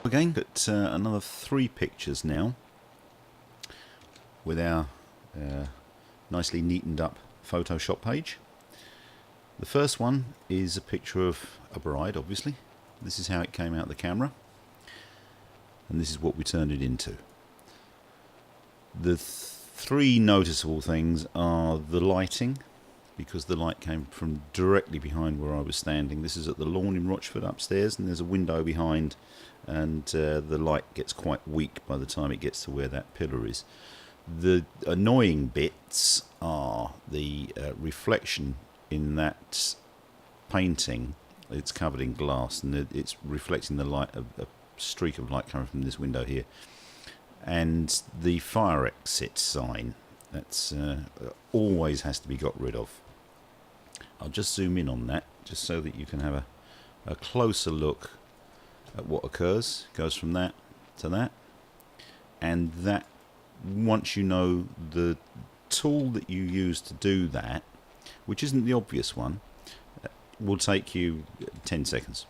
Again, got another 3 pictures now with our nicely neatened up Photoshop page. The first one is a picture of a bride, obviously. This is how it came out of the camera, and this is what we turned it into. The 3 noticeable things are the lighting, because the light came from directly behind where I was standing. This is at the lawn in Rochford upstairs, and there's a window behind, and the light gets quite weak by the time it gets to where that pillar is. The annoying bits are the reflection in that painting. It's covered in glass, and it's reflecting the light, a streak of light coming from this window here, and the fire exit sign. That's always has to be got rid of. I'll just zoom in on that just so that you can have a closer look at what occurs. It goes from that to that, and that, once you know the tool that you use to do that, which isn't the obvious one, will take you 10 seconds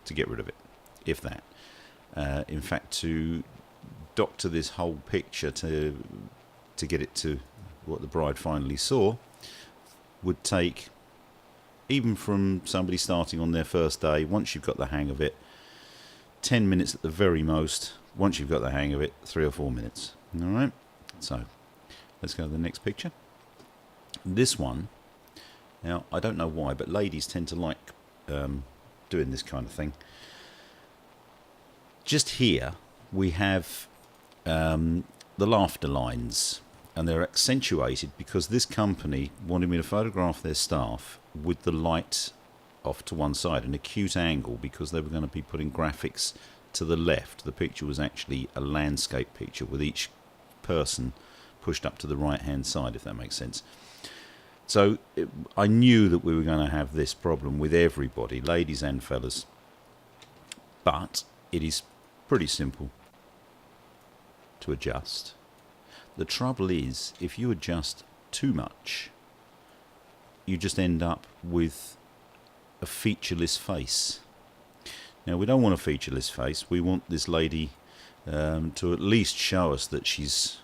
to get rid of it, if that. In fact, to doctor this whole picture to get it to what the bride finally saw would take, even from somebody starting on their first day, once you've got the hang of it, 10 minutes at the very most. Once you've got the hang of it, 3 or 4 minutes. Alright, so let's go to the next picture. This one, now I don't know why, but ladies tend to like doing this kind of thing. Just here we have the laughter lines, and they're accentuated because this company wanted me to photograph their staff with the light off to one side, an acute angle, because they were going to be putting graphics to the left. The picture was actually a landscape picture with each person pushed up to the right hand side, if that makes sense. So I knew that we were going to have this problem with everybody, ladies and fellas, but it is pretty simple to adjust. The trouble is, if you adjust too much, you just end up with a featureless face. Now, we don't want a featureless face. We want this lady to at least show us that she's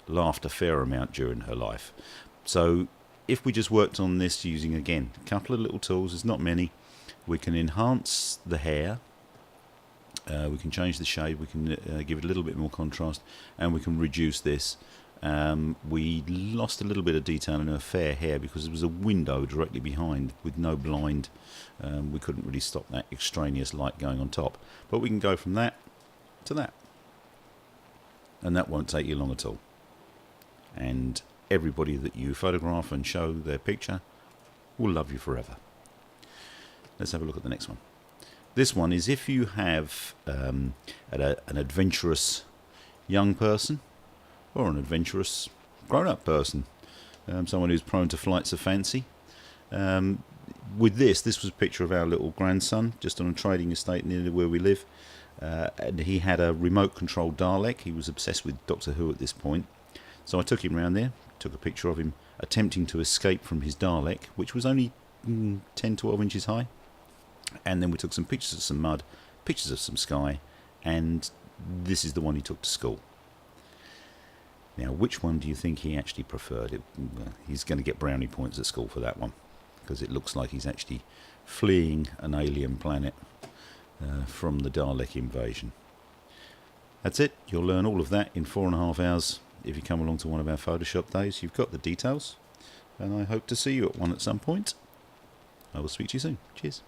laughed a fair amount during her life. So if we just worked on this using, again, a couple of little tools, there's not many, we can enhance the hair, we can change the shade, we can give it a little bit more contrast, and we can reduce this. We lost a little bit of detail in her fair hair because there was a window directly behind with no blind. We couldn't really stop that extraneous light going on top, but we can go from that to that, and that won't take you long at all. And everybody that you photograph and show their picture will love you forever. Let's have a look at the next one. This one is if you have an adventurous young person or an adventurous grown-up person, someone who's prone to flights of fancy. With this was a picture of our little grandson just on a trading estate near where we live, and he had a remote control Dalek. He was obsessed with Doctor Who at this point, so I took him round there, took a picture of him attempting to escape from his Dalek, which was only 10-12 inches high, and then we took some pictures of some mud, pictures of some sky, and this is the one he took to school. Now, which one do you think he actually preferred? He's going to get brownie points at school for that one, because it looks like he's actually fleeing an alien planet from the Dalek invasion. That's it. You'll learn all of that in 4.5 hours. If you come along to one of our Photoshop days, you've got the details, and I hope to see you at one at some point. I will speak to you soon. Cheers.